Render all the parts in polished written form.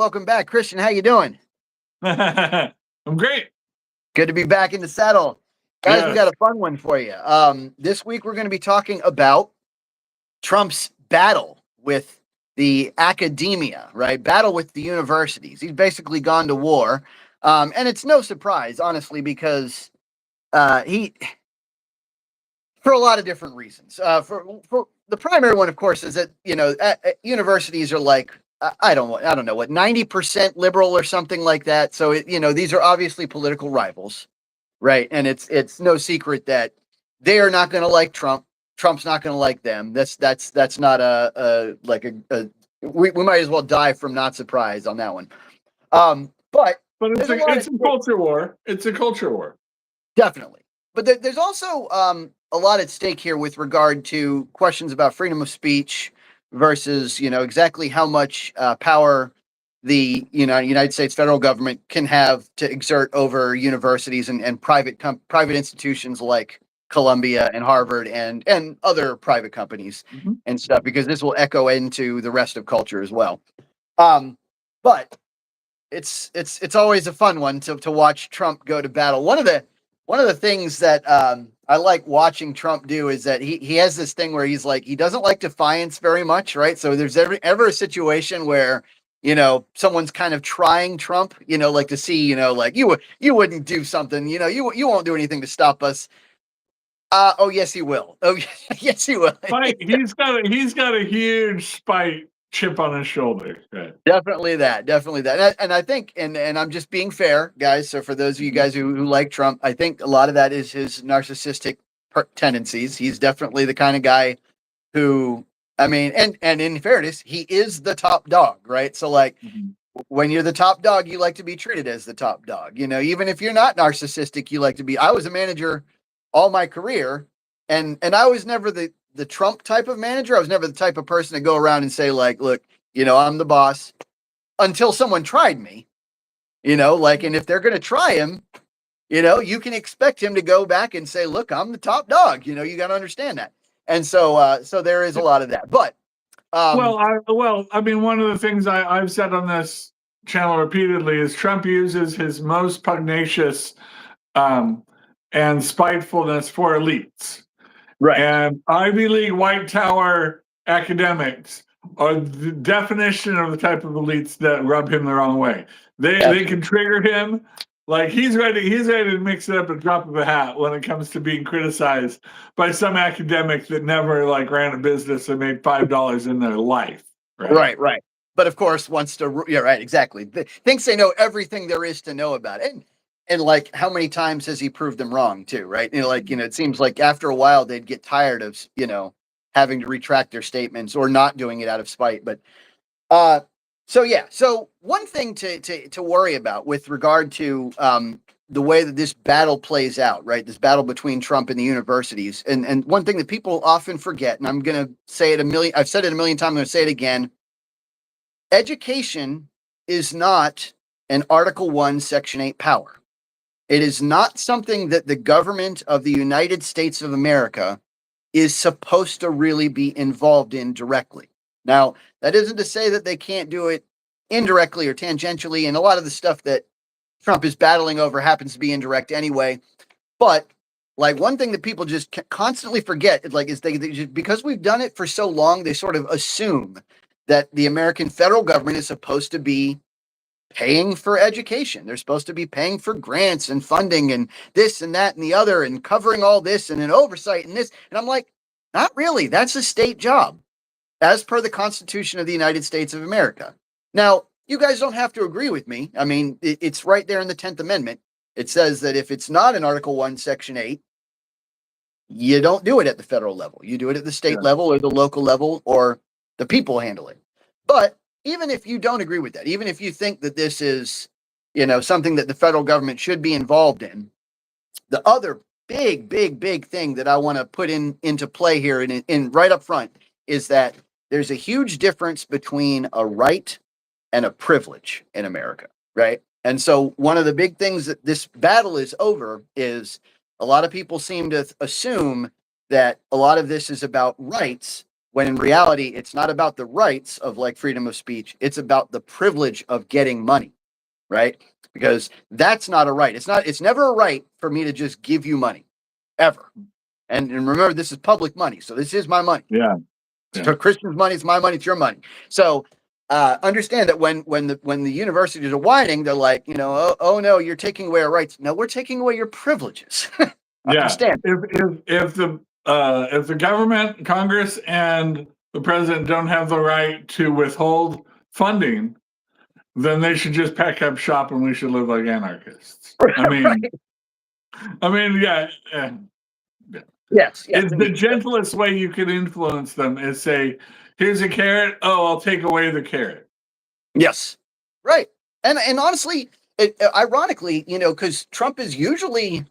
Welcome back, Christian. How you doing? I'm great. Good to be back in the saddle. Guys, we Yes. got a fun one for you. This week we're going to be talking about Trump's battle with the academia, right? Battle with the universities. He's basically gone to war. And it's no surprise, honestly, because he, for a lot of different reasons. For the primary one, of course, is that, universities are like, I don't know what, 90% liberal or something like that. So, these are obviously political rivals. Right. And it's no secret that they are not going to like Trump. Trump's not going to like them. That's not we might as well die from not surprise on that one. But it's a culture war. It's a culture war. Definitely. But there's also a lot at stake here with regard to questions about freedom of speech versus, exactly how much power the United States federal government can have to exert over universities and private institutions like Columbia and Harvard and other private companies and stuff, because this will echo into the rest of culture as well. But it's always a fun one to watch Trump go to battle. One of the things that I like watching Trump do is that he has this thing where he's like, he doesn't like defiance very much, right? So there's ever a situation where, someone's kind of trying Trump, like to see, like you wouldn't do something, you won't do anything to stop us. Oh yes, he will. Oh yes, he will. He's got a huge spite chip on his shoulder. Right. Definitely that. And I think, and I'm just being fair, guys. So for those of you guys who like Trump, I think a lot of that is his narcissistic tendencies. He's definitely the kind of guy who, I mean, and in fairness, he is the top dog, right? So like, when you're the top dog, you like to be treated as the top dog. Even if you're not narcissistic, you like to be. I was a manager all my career, and I was never the Trump type of manager. I was never the type of person to go around and say like, look, I'm the boss, until someone tried me, and if they're going to try him, you can expect him to go back and say, look, I'm the top dog. You got to understand that. And so there is a lot of that. But I mean, one of the things I've said on this channel repeatedly is Trump uses his most pugnacious and spitefulness for elites. Right. And Ivy League White Tower academics are the definition of the type of elites that rub him the wrong way. They can trigger him. Like he's ready to mix it up at the drop of a hat when it comes to being criticized by some academic that never ran a business or made $5 in their life. Right. But of course wants to, yeah, right, exactly. Thinks they know everything there is to know about it. And like, how many times has he proved them wrong too, right? It seems like after a while they'd get tired of, having to retract their statements or not doing it out of spite. But so one thing to worry about with regard to the way that this battle plays out, right? This battle between Trump and the universities. And one thing that people often forget, and I'm going to say it I've said it a million times, I'm going to say it again. Education is not an Article 1, Section 8 power. It is not something that the government of the United States of America is supposed to really be involved in directly. Now, that isn't to say that they can't do it indirectly or tangentially, and a lot of the stuff that Trump is battling over happens to be indirect anyway. But like, one thing that people just constantly forget is they just, because we've done it for so long, they sort of assume that the American federal government is supposed to be paying for education. They're supposed to be paying for grants and funding and this and that and the other and covering all this and an oversight and this. And I'm like, not really. That's a state job as per the Constitution of the United States of America. Now, you guys don't have to agree with me. I mean, it's right there in the 10th Amendment. It says that if it's not in Article 1, Section 8, you don't do it at the federal level. You do it at the state level or the local level, or the people handle it. But even if you don't agree with that, even if you think that this is, something that the federal government should be involved in, the other big thing that I want to put into play here in right up front is that there's a huge difference between a right and a privilege in America, right? And so one of the big things that this battle is over is a lot of people seem to assume that a lot of this is about rights when in reality, it's not about the rights of like freedom of speech. It's about the privilege of getting money, right? Because that's not a right. It's never a right for me to just give you money, ever. And remember, this is public money. So this is my money. Yeah. It's for Christians' money, it's my money, it's your money. So understand that when the universities are whining, they're like, oh no, you're taking away our rights. No, we're taking away your privileges. Yeah. Understand? If the government, Congress, and the president don't have the right to withhold funding, then they should just pack up shop and we should live like anarchists. I mean, Right. yeah. Yes. It's the gentlest way you can influence them is say, here's a carrot. Oh, I'll take away the carrot. Yes. Right. And honestly, ironically, because Trump is usually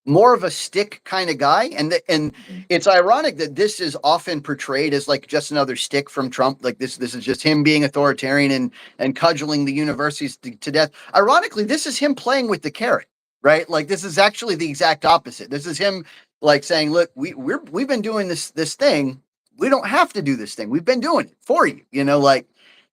more of a stick kind of guy, and it's ironic that this is often portrayed as like just another stick from Trump. Like this is just him being authoritarian and cudgeling the universities to death. Ironically, this is him playing with the carrot, right? Like this is actually the exact opposite. This is him like saying, "Look, we've been doing this thing. We don't have to do this thing. We've been doing it for you."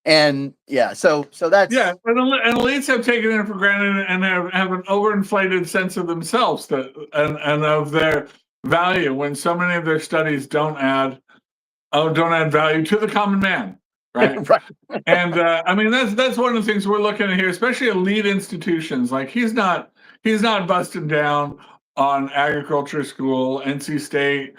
And yeah, so that's and elites have taken it for granted and have an overinflated sense of themselves and of their value when so many of their studies don't add value to the common man, right? right. And I mean that's one of the things we're looking at here, especially elite institutions. Like he's not busting down on agriculture school, NC State,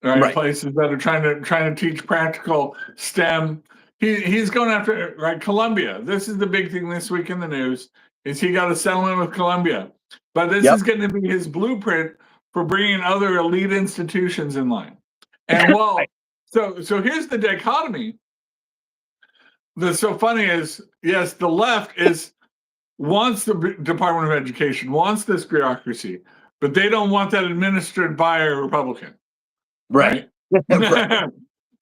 right? Places that are trying to teach practical STEM. He's going after Columbia. This is the big thing this week in the news is he got a settlement with Columbia, but this is going to be his blueprint for bringing other elite institutions in line. And so here's the dichotomy. That's so funny is yes, the left wants the Department of Education, wants this bureaucracy, but they don't want that administered by a Republican, right? Right.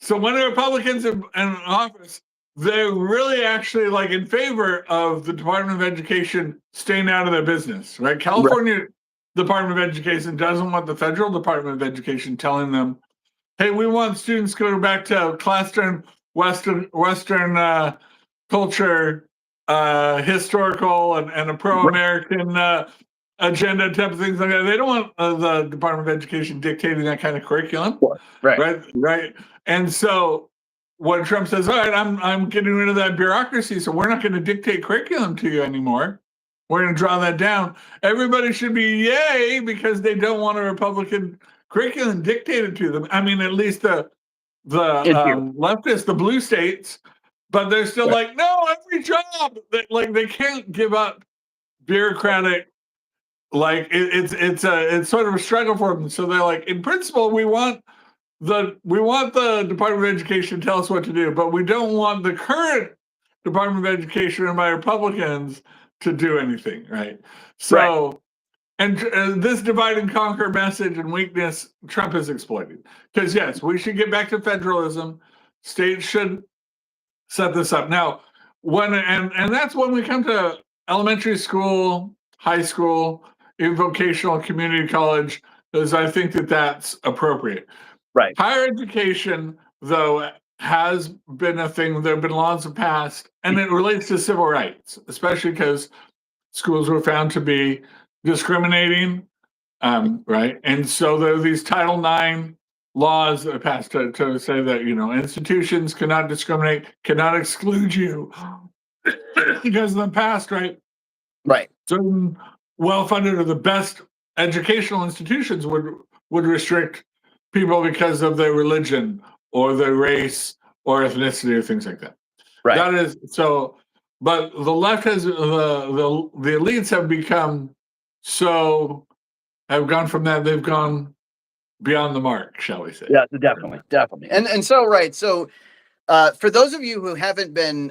So when the Republicans in office, they're really actually like in favor of the Department of Education staying out of their business, right? California Department of Education doesn't want the federal Department of Education telling them, hey, we want students to go back to classroom Western culture, historical and a pro-American agenda type of things like that. They don't want the Department of Education dictating that kind of curriculum, right? And so when Trump says, "All right, I'm getting rid of that bureaucracy, so we're not going to dictate curriculum to you anymore. We're going to draw that down." Everybody should be yay because they don't want a Republican curriculum dictated to them. I mean, at least the leftists, the blue states, but they're still like, no, every job. They can't give up bureaucratic. Like it's sort of a struggle for them. So they're like, in principle, we want the Department of Education to tell us what to do, but we don't want the current Department of Education and by Republicans to do anything, right? So, and this divide and conquer message and weakness, Trump is exploiting. Because yes, we should get back to federalism. States should set this up. Now, and that's when we come to elementary school, high school, even vocational community college, because I think that's appropriate. Right. Higher education, though, has been a thing. There have been laws passed, and it relates to civil rights, especially because schools were found to be discriminating, right? And so there are these Title IX laws that are passed to say that, institutions cannot discriminate, cannot exclude you because of the past, right? Right. Certain well-funded or the best educational institutions would restrict people because of their religion or their race or ethnicity or things like that. Right. That is so. But the left has the elites have become have gone from that. They've gone beyond the mark, shall we say? Yeah, definitely. And so right. So for those of you who haven't been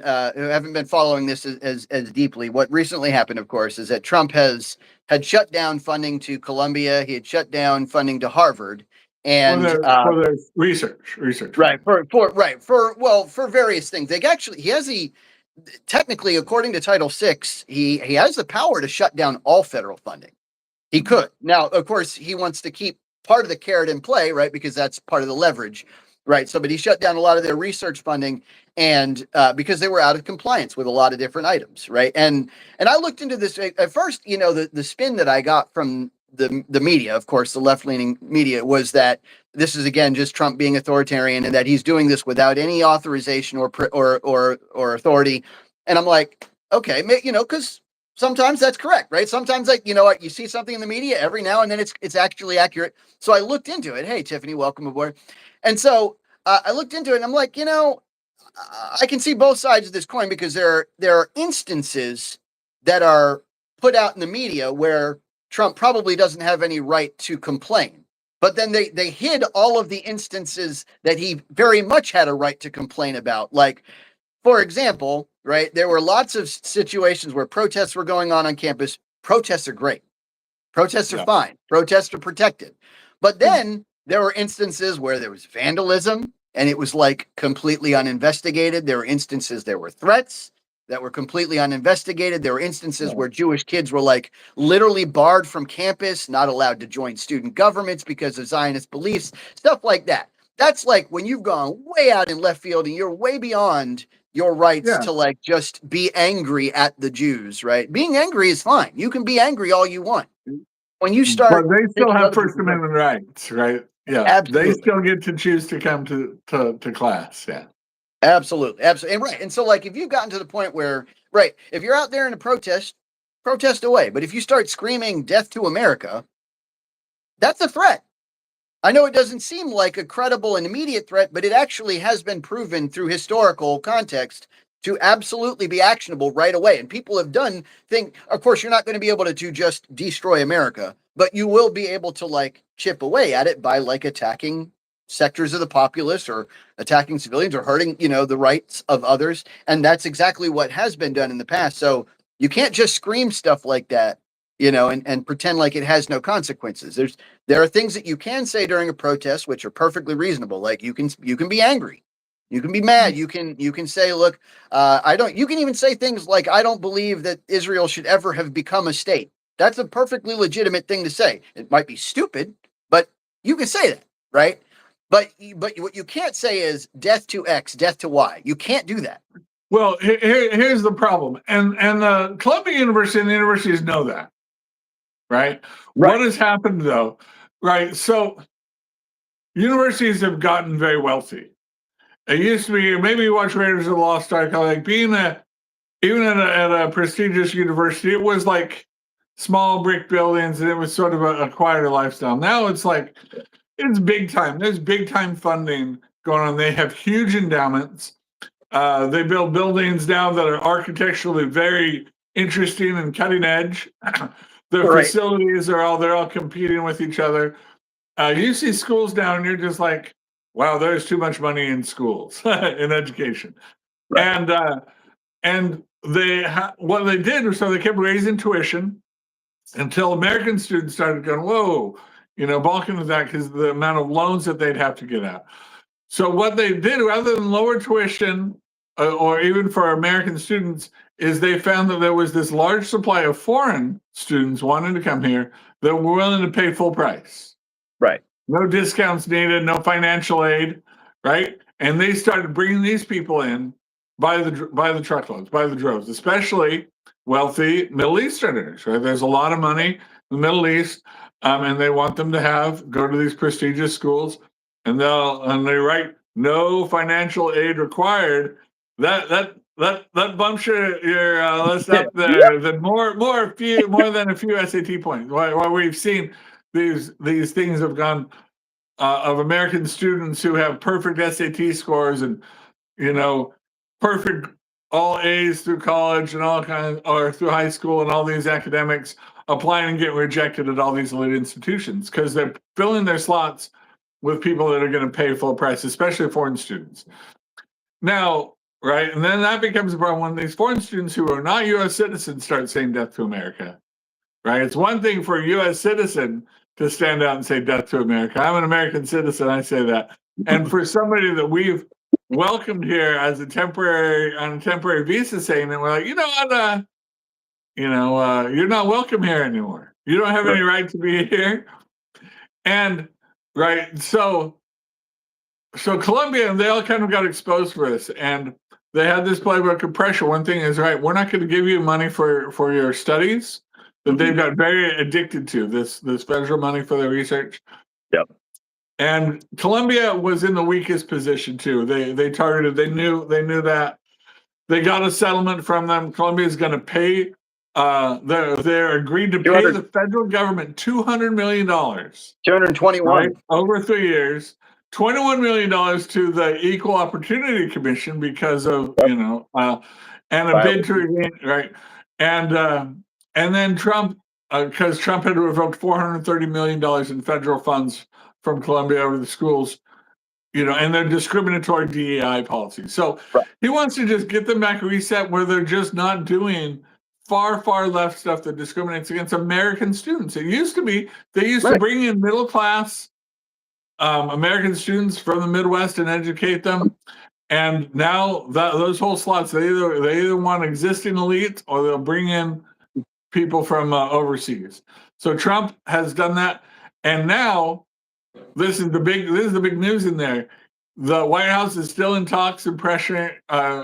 following this as deeply, what recently happened, of course, is that Trump had shut down funding to Columbia. He had shut down funding to Harvard. And for their research, right? For various things. He has technically, according to Title VI, he has the power to shut down all federal funding. He could. Now, of course, he wants to keep part of the carrot in play, right? Because that's part of the leverage. right? So, but he shut down a lot of their research funding, and because they were out of compliance with a lot of different items, right? And I looked into this at first. You know, the spin that I got from the media, of course, the left leaning media, was that this is again just Trump being authoritarian and that he's doing this without any authorization or authority. And I'm like, okay, you know, because sometimes that's correct, right? Sometimes, like, you know what, you see something in the media every now and then it's actually accurate. So I looked into it. Hey, Tiffany, welcome aboard. And so I looked into it, and I'm like, you know, I can see both sides of this coin, because there are instances that are put out in the media where Trump probably doesn't have any right to complain. But then they hid all of the instances that he very much had a right to complain about. Like, for example, right, there were lots of situations where protests were going on campus. Protests are great. Protests are fine. Protests are protected. But then there were instances where there was vandalism and it was like completely uninvestigated. There were instances, there were threats that were completely uninvestigated. There were instances where Jewish kids were like literally barred from campus, not allowed to join student governments because of Zionist beliefs, stuff like that. That's like when you've gone way out in left field and you're way beyond your rights to like just be angry at the Jews, right? Being angry is fine. You can be angry all you want. When you start, but they still have First Amendment rights, right? Yeah, absolutely. They still get to choose to come to class. Yeah, absolutely, and right. And so, like, if you've gotten to the point where, right, if you're out there in a protest away. But if you start screaming "Death to America," that's a threat. I know it doesn't seem like a credible and immediate threat, but it actually has been proven through historical context to absolutely be actionable right away. And people have done things. Of course, you're not going to be able to just destroy America, but you will be able to like chip away at it by like attacking sectors of the populace or attacking civilians or hurting, you know, the rights of others. And that's exactly what has been done in the past. So you can't just scream stuff like that, you know, and pretend like it has no consequences. There are things that you can say during a protest which are perfectly reasonable. Like you can be angry, you can be mad, you can say, look, I don't. You can even say things like, I don't believe that Israel should ever have become a state. That's a perfectly legitimate thing to say. It might be stupid, but you can say that, right? But what you can't say is death to X, death to Y. You can't do that. Well, here's the problem, and the Columbia University and the universities know that, right? What has happened though, right? So universities have gotten very wealthy. It used to be, maybe you watch Raiders of the Lost Ark, like being even at a prestigious university, it was like small brick buildings and it was sort of a quieter lifestyle. Now it's like, it's big time. There's big time funding going on. They have huge endowments. They build buildings now that are architecturally very interesting and cutting edge. Their facilities they're all competing with each other. You see schools down and you're just like, wow, there's too much money in schools in education. And what they did was, so they kept raising tuition until American students started going, whoa, you know, balking at that because of the amount of loans that they'd have to get out. So what they did, rather than lower tuition, or even for American students, is they found that there was this large supply of foreign students wanting to come here that were willing to pay full price. Right. No discounts needed, no financial aid, right? And they started bringing these people in by the truckloads, by the droves, especially wealthy Middle Easterners, right? There's a lot of money in the Middle East, and they want them to go to these prestigious schools, and they write no financial aid required. That bumps your list up there. Then more than a few SAT points. Why we've seen these things have gone of American students who have perfect SAT scores and, you know, perfect all A's through college and all kinds, or through high school and all these academics, applying and getting rejected at all these elite institutions because they're filling their slots with people that are going to pay full price, especially foreign students. Now, right, and then that becomes a problem when these foreign students who are not U.S. citizens start saying death to America, right? It's one thing for a U.S. citizen to stand out and say death to America. I'm an American citizen, I say that. And for somebody that we've welcomed here as on a temporary visa saying that, we're like, you know what, you're not welcome here anymore. You don't have any right to be here. And right, so so Columbia, they all kind of got exposed for this, and they had this playbook of pressure. One thing is, right, we're not going to give you money for your studies that they've got very addicted to, this federal money for their research. Yep. And Columbia was in the weakest position too. They targeted. They knew that. They got a settlement from them. Columbia is going to pay. They're agreed to pay the federal government $200 million. 221 right, over 3 years. $21 million to the Equal Opportunity Commission because of and a bid to regain, right, and then Trump, because Trump had revoked $430 million in federal funds from Columbia over the schools, and their discriminatory DEI policy. So he wants to just get them back reset where they're just not doing far, far left stuff that discriminates against American students. It used to be they used to bring in middle class American students from the Midwest and educate them. And now those whole slots, they either want existing elites or they'll bring in people from overseas. So Trump has done that, and now this is the big news in there. The White House is still in talks and pressure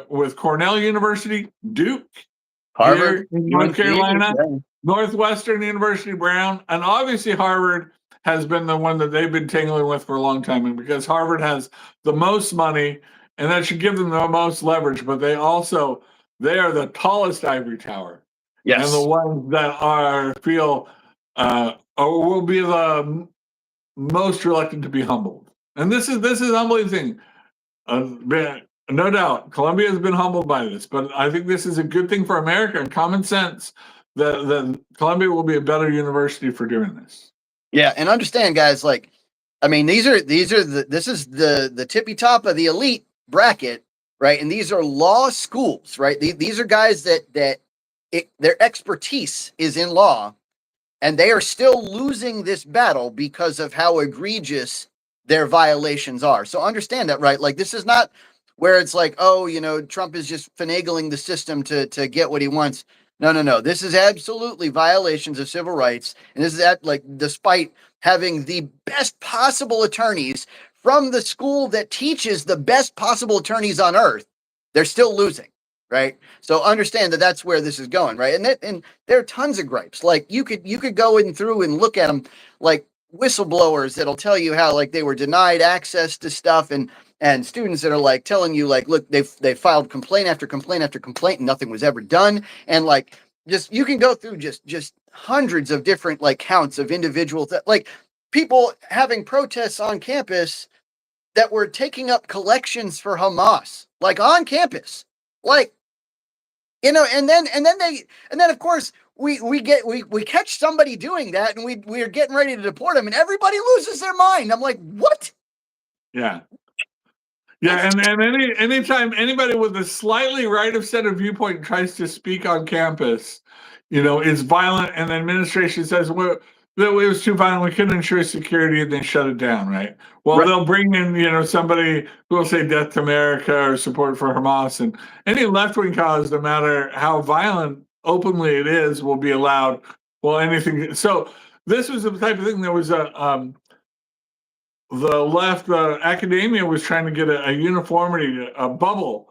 with Cornell University, Duke, Harvard, here in North Carolina, Northwestern University, Brown, and obviously Harvard has been the one that they've been tangling with for a long time, and because Harvard has the most money, and that should give them the most leverage, but they are the tallest ivory tower. Yes. And the ones that feel or will be the most reluctant to be humbled. And this is a humbling thing. No doubt, Columbia has been humbled by this, but I think this is a good thing for America and common sense that Columbia will be a better university for doing this. Yeah, and understand, guys, this is the tippy top of the elite bracket, right? And these are law schools, right? These are guys that their expertise is in law, and they are still losing this battle because of how egregious their violations are. So understand that, right? Like, this is not where it's like, Trump is just finagling the system to get what he wants. No. This is absolutely violations of civil rights. And this is despite having the best possible attorneys from the school that teaches the best possible attorneys on earth, they're still losing, right? So understand that that's where this is going, right? And there are tons of gripes. Like, you could go in through and look at them, like whistleblowers that'll tell you how they were denied access to stuff, and students that are telling you look, they filed complaint after complaint after complaint and nothing was ever done. And you can go through just hundreds of different counts of individuals that people having protests on campus that were taking up collections for Hamas, on campus, and then of course we catch somebody doing that, and we're getting ready to deport them, and everybody loses their mind. I'm like, what? Yeah. Yeah, and anytime anybody with a slightly right of center viewpoint tries to speak on campus, is violent, and the administration says, well, it was too violent, we couldn't ensure security, and they shut it down, right? Well, they'll bring in, somebody who will say death to America or support for Hamas, and any left-wing cause, no matter how violent openly it is, will be allowed. Well, anything. So this was the type of thing that was the left academia was trying to get a uniformity, a bubble.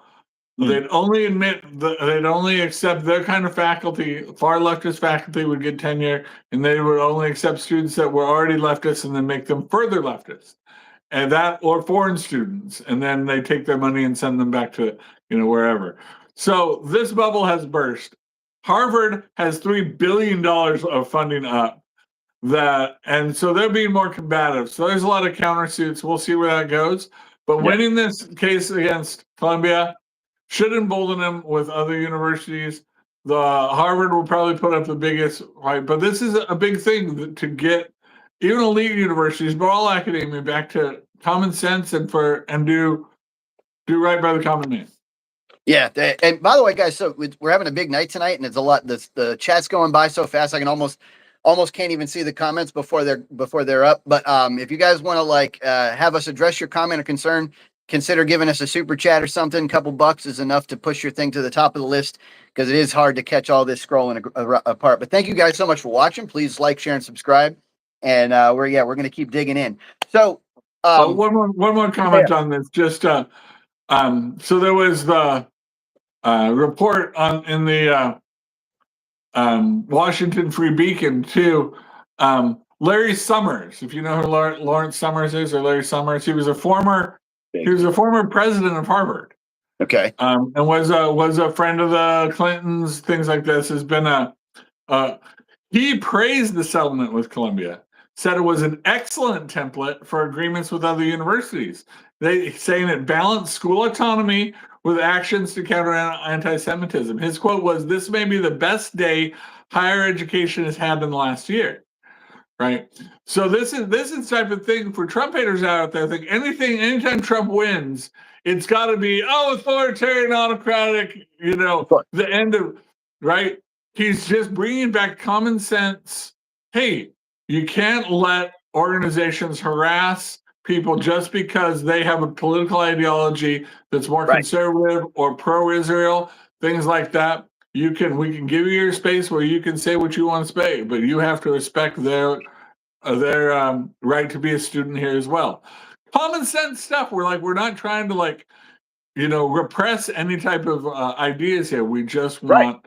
They'd only they'd only accept their kind of faculty. Far leftist faculty would get tenure, and they would only accept students that were already leftists, and then make them further leftist, and that, or foreign students, and then they take their money and send them back to wherever. So this bubble has burst. Harvard has $3 billion of funding up. And so they're being more combative. So there's a lot of countersuits. We'll see where that goes. But winning this case against Columbia should embolden them with other universities. The Harvard will probably put up the biggest fight, but this is a big thing to get even elite universities, but all academia, back to common sense and do right by the common man. Yeah, and by the way, guys, so we're having a big night tonight, and it's a lot. The chat's going by so fast, I can almost can't even see the comments before they're up. But if you guys want to have us address your comment or concern, consider giving us a super chat or something. A couple bucks is enough to push your thing to the top of the list, because it is hard to catch all this scrolling apart. But thank you guys so much for watching. Please like, share, and subscribe. And we're going to keep digging in. So One more comment on this. Just so there was the report in the Washington Free Beacon too. Larry Summers, if you know who Lawrence Summers is, or Larry Summers, he was a former president of Harvard. Okay. And was a friend of the Clintons, things like this. Has been he praised the settlement with Columbia, said it was an excellent template for agreements with other universities. They saying it balanced school autonomy with actions to counter anti-Semitism. His quote was, "This may be the best day higher education has had in the last year." Right. So this is the type of thing for Trump haters out there. I think anytime Trump wins, it's got to be authoritarian, autocratic. The end of right. He's just bringing back common sense. Hey, you can't let organizations harass people just because they have a political ideology that's more conservative or pro-Israel, things like that. We can give you your space where you can say what you want to say, but you have to respect their right to be a student here as well. Common sense stuff. We're not trying to repress any type of ideas here. We just want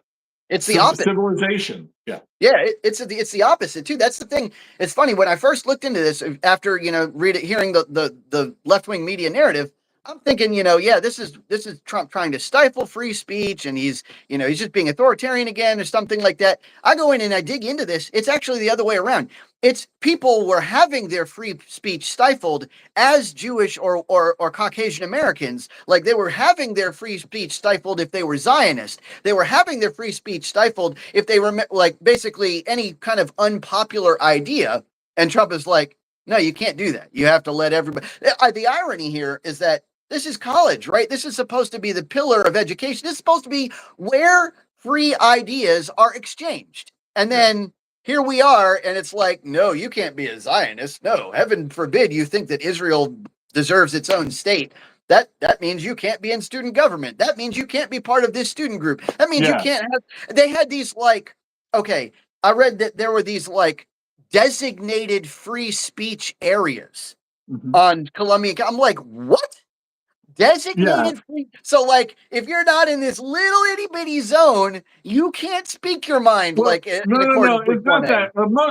it's the opposite. Civilization. Yeah. Yeah, it's the opposite too. That's the thing. It's funny when I first looked into this after hearing the left-wing media narrative. I'm thinking, this is Trump trying to stifle free speech, and he's just being authoritarian again, or something like that. I go in and I dig into this. It's actually the other way around. It's people were having their free speech stifled as Jewish or Caucasian Americans. Like, they were having their free speech stifled if they were Zionist. They were having their free speech stifled if they were basically any kind of unpopular idea. And Trump is like, no, you can't do that. You have to let everybody. The irony here is that this is college, right? This is supposed to be the pillar of education. This is supposed to be where free ideas are exchanged. And then here we are, and it's like, no, you can't be a Zionist. No, heaven forbid you think that Israel deserves its own state. That means you can't be in student government. That means you can't be part of this student group. That means you can't have. They had these I read that there were these designated free speech areas on Columbia. I'm like, what? Designated free? So if you're not in this little itty bitty zone, you can't speak your mind. No, it's not that.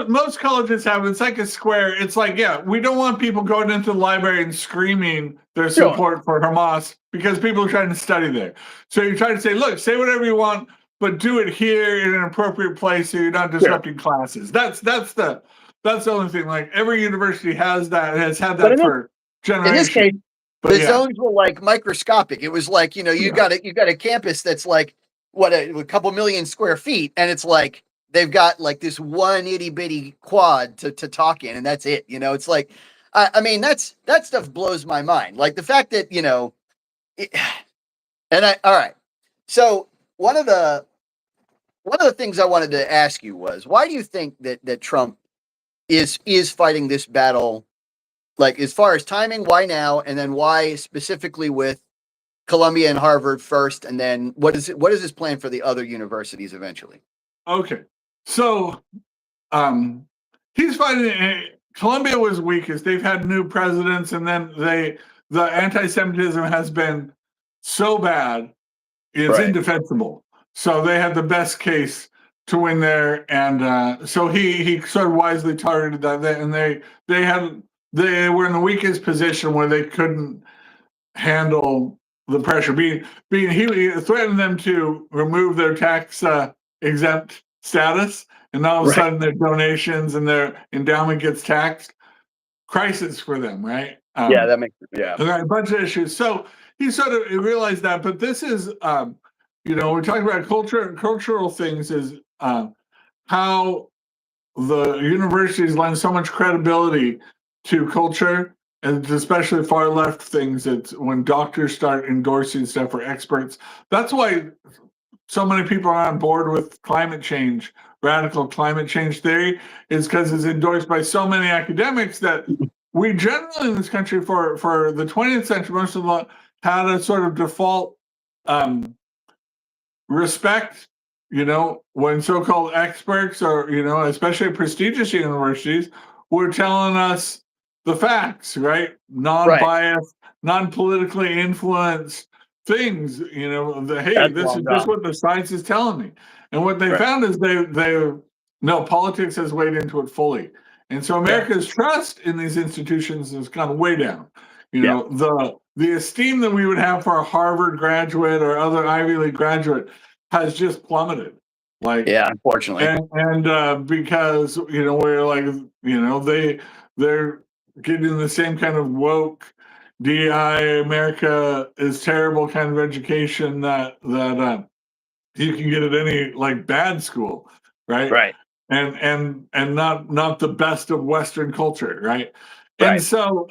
Most colleges have it's like a square. It's like, we don't want people going into the library and screaming their support for Hamas because people are trying to study there. So you're trying to say, look, say whatever you want, but do it here in an appropriate place so you're not disrupting classes. That's the only thing. Like, every university has that, has had that for generations. In this case, the zones were microscopic. It was you got a campus that's a couple million square feet, and it's they've got this one itty bitty quad to talk in, and that's it. It's I mean, that stuff blows my mind. The fact that all right. So one of the things I wanted to ask you was, why do you think that Trump is fighting this battle? As far as timing, why now? And then why specifically with Columbia and Harvard first? And then what is his plan for the other universities eventually? Okay. So he's fighting. Columbia was weakest. They've had new presidents, and then the anti-Semitism has been so bad, it's indefensible. So they had the best case to win there, and so he sort of wisely targeted that, and they were in the weakest position where they couldn't handle the pressure. He threatened them to remove their tax exempt status, and all of a sudden their donations and their endowment gets taxed. Crisis for them, right? That makes a bunch of issues. So he sort of realized that, but this is we're talking about cultural things, is how the universities lend so much credibility to culture, and especially far left things. It's when doctors start endorsing stuff for experts. That's why so many people are on board with climate change, radical climate change theory, is because it's endorsed by so many academics that we generally in this country for the 20th century, most of them had a sort of default respect, when so-called experts or, especially prestigious universities were telling us the facts, right? Non-biased, non-politically influenced things. You know, hey, That's this long is just gone. what the science is telling me. And what they found is no, politics has weighed into it fully. And so America's trust in these institutions has gone way down. You know, the esteem that we would have for a Harvard graduate or other Ivy League graduate has just plummeted. Like, unfortunately. And because, you know, we're like, you know, they're getting the same kind of woke DI America is terrible kind of education that you can get at any like bad school, right? Right. And not the best of Western culture, right? And Right. so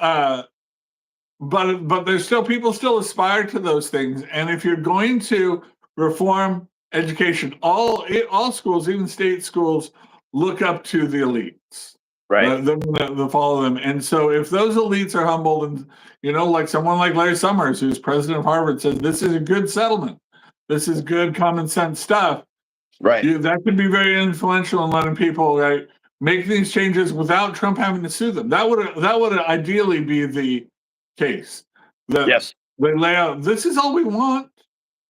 but there's still people still aspire to those things. And if you're going to reform education, all schools, even state schools, look up to the elites. Right. They follow them. And so if those elites are humbled, and you know, like someone like Larry Summers, who's president of Harvard, says this is a good settlement, this is good common sense stuff. Right. That could be very influential in letting people make these changes without Trump having to sue them. That would ideally be the case. That they lay out, this is all we want,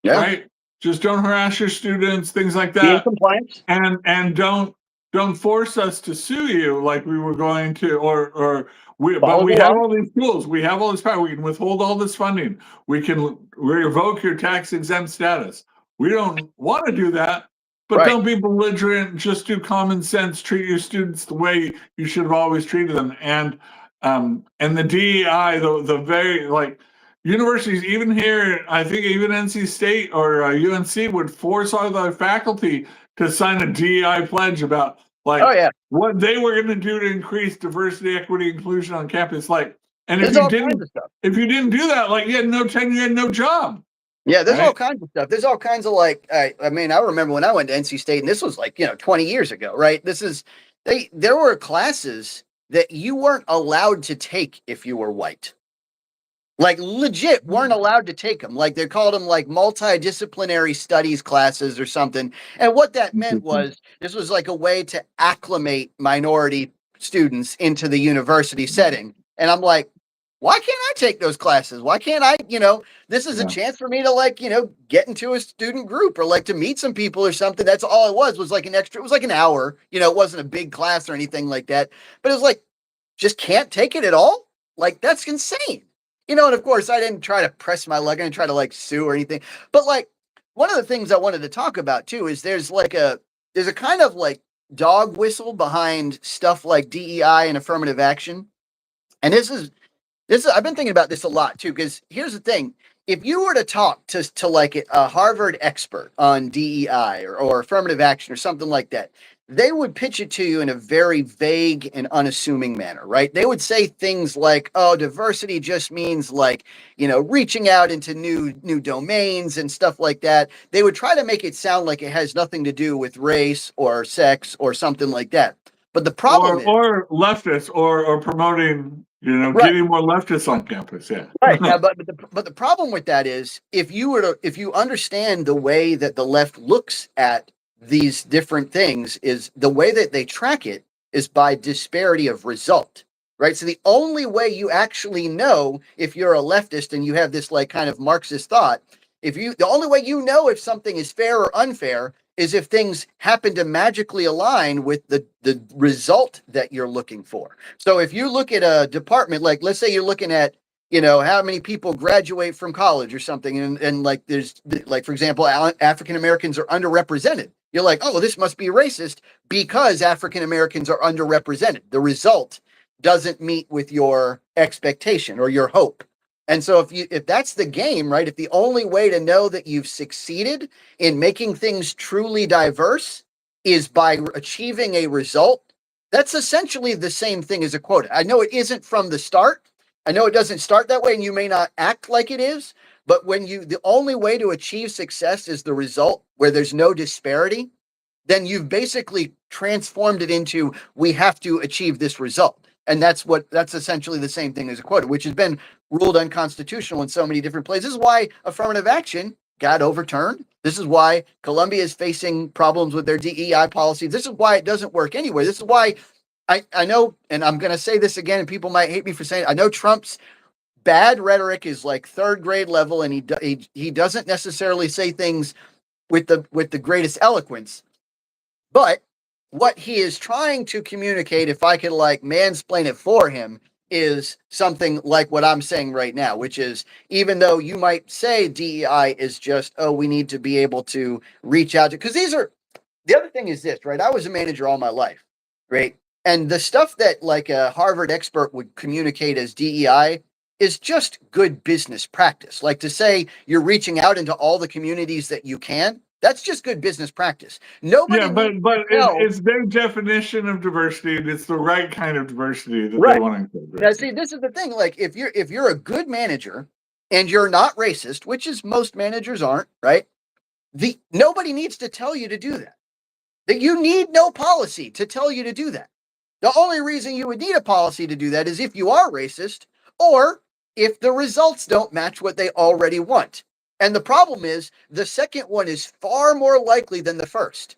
right? Just don't harass your students, things like that. Be in compliance. And don't force us to sue you like we were going to, but we have all these tools, we have all this power, we can withhold all this funding, we can revoke your tax exempt status. We don't want to do that, but don't be belligerent, just do common sense, treat your students the way you should have always treated them. And the DEI, the very like universities, even here, I think even NC State or UNC would force all their faculty to sign a DEI pledge about what they were going to do to increase diversity, equity, inclusion on campus. Like, and if you didn't do that, like you had no tenure, you had no job. Yeah, there's all kinds of stuff. There's all kinds of like, I mean, I remember when I went to NC State, and this was like, 20 years ago, right? There were classes that you weren't allowed to take if you were white. Like legit weren't allowed to take them. Like they called them like multidisciplinary studies classes or something. And what that meant was this was like a way to acclimate minority students into the university setting. And I'm like, why can't I take those classes? Why can't I, this is a chance for me to like, get into a student group or like to meet some people or something. That's all it was like it was like an hour, it wasn't a big class or anything like that, but it was like, just can't take it at all. Like, that's insane. And of course I didn't try to press my luck. I didn't try to like sue or anything, but like one of the things I wanted to talk about too, is there's a kind of like dog whistle behind stuff like DEI and affirmative action. And this is, I've been thinking about this a lot too, because here's the thing. If you were to talk to like a Harvard expert on DEI or affirmative action or something like that, they would pitch it to you in a very vague and unassuming manner, right? They would say things like, oh, diversity just means like, reaching out into new domains and stuff like that. They would try to make it sound like it has nothing to do with race or sex or something like that. But the problem or leftists or promoting, getting more leftists on campus. Yeah. Right. Yeah, but the problem with that is if you understand the way that the left looks at these different things, is the way that they track it is by disparity of result. Right. So the only way you actually know if you're a leftist and you have this like kind of Marxist thought, the only way you know if something is fair or unfair is if things happen to magically align with the result that you're looking for. So if you look at a department, like let's say you're looking at, how many people graduate from college or something, and like there's like, for example, African Americans are underrepresented. You're like, oh, this must be racist because African Americans are underrepresented. The result doesn't meet with your expectation or your hope. And so if that's the game, right, if the only way to know that you've succeeded in making things truly diverse is by achieving a result, that's essentially the same thing as a quota. I know it isn't from the start. I know it doesn't start that way, and you may not act like it is, but the only way to achieve success is the result where there's no disparity, then you've basically transformed it into, we have to achieve this result. And that's essentially the same thing as a quota, which has been ruled unconstitutional in so many different places. This is why affirmative action got overturned. This is why Colombia is facing problems with their DEI policy. This is why it doesn't work anywhere. This is why I know, and I'm going to say this again, and people might hate me for saying it. I know Trump's bad rhetoric is like third grade level, and he doesn't necessarily say things with the greatest eloquence. But what he is trying to communicate, if I could like mansplain it for him, is something like what I'm saying right now, which is even though you might say DEI is just, oh, we need to be able to reach out to, because these are, the other thing is this, right? I was a manager all my life, right? And the stuff that like a Harvard expert would communicate as DEI is just good business practice. Like to say you're reaching out into all the communities that you can, that's just good business practice. Nobody Yeah, needs but to tell. it's their definition of diversity, and it's the right kind of diversity that they Right. want to Now, include. see, this is the thing. Like, if you're a good manager and you're not racist, which is most managers aren't, right? Nobody needs to tell you to do that. That you need no policy to tell you to do that. The only reason you would need a policy to do that is if you are racist or if the results don't match what they already want. And the problem is the second one is far more likely than the first.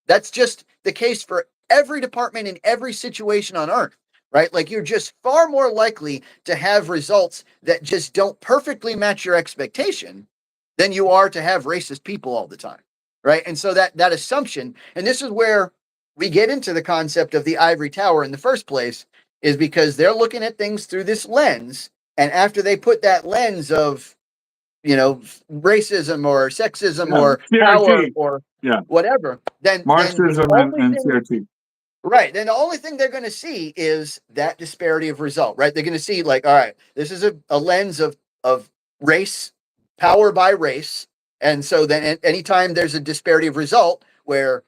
That's just the case for every department in every situation on earth, right? Like you're just far more likely to have results that just don't perfectly match your expectation than you are to have racist people all the time, right? And so that assumption, and this is where we get into the concept of the ivory tower in the first place, is because they're looking at things through this lens. And after they put that lens of, racism or sexism or power CRT, or yeah, whatever, then the Marxism only and thing, CRT. right, then the only thing they're going to see is that disparity of result, right? They're going to see like, all right, this is a lens of race, power by race. And so then anytime there's a disparity of result where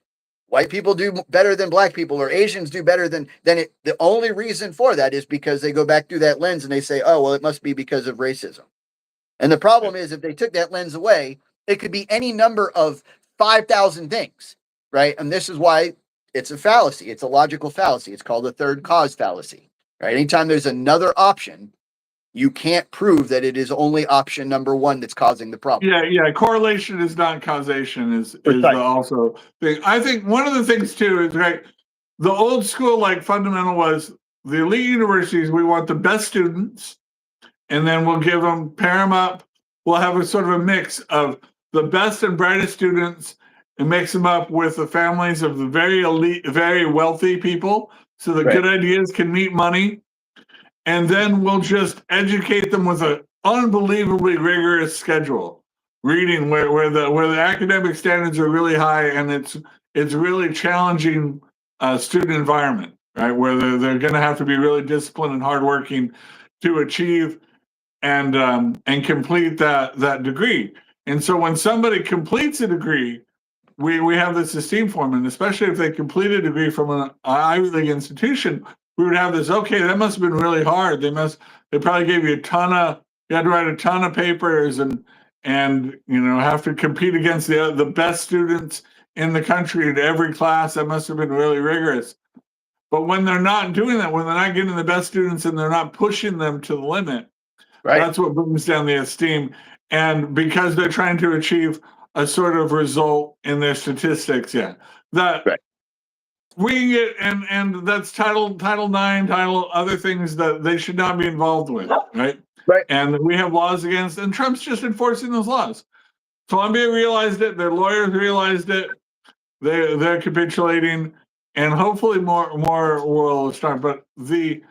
white people do better than black people or Asians do better than it, the only reason for that is because they go back through that lens and they say, oh, well, it must be because of racism. And the problem is if they took that lens away, it could be any number of 5,000 things, right? And this is why it's a fallacy. It's a logical fallacy. It's called a third cause fallacy, right? Anytime there's another option, you can't prove that it is only option number one that's causing the problem. Yeah. Correlation is not causation. Is Precisely. the also thing. I think one of the things too is right. The old school like fundamental was the elite universities. We want the best students, and then we'll pair them up. We'll have a sort of a mix of the best and brightest students and mix them up with the families of the very elite, very wealthy people, so that good ideas can meet money. And then we'll just educate them with an unbelievably rigorous schedule, reading where the academic standards are really high, and it's really challenging student environment, right? Where they're going to have to be really disciplined and hardworking to achieve and complete that degree. And so when somebody completes a degree, we have this esteem for them, and especially if they complete a degree from an Ivy League institution, we would have this, okay, that must have been really hard. They probably gave you you had to write a ton of papers and have to compete against the best students in the country in every class. That must have been really rigorous. But when they're not doing that, when they're not getting the best students and they're not pushing them to the limit, that's what brings down the esteem. And because they're trying to achieve a sort of result in their statistics, we get and that's Title IX, other things that they should not be involved with, right? And we have laws against, and Trump's just enforcing those laws. Columbia realized it, their lawyers realized it, they're capitulating, and hopefully more will start. But the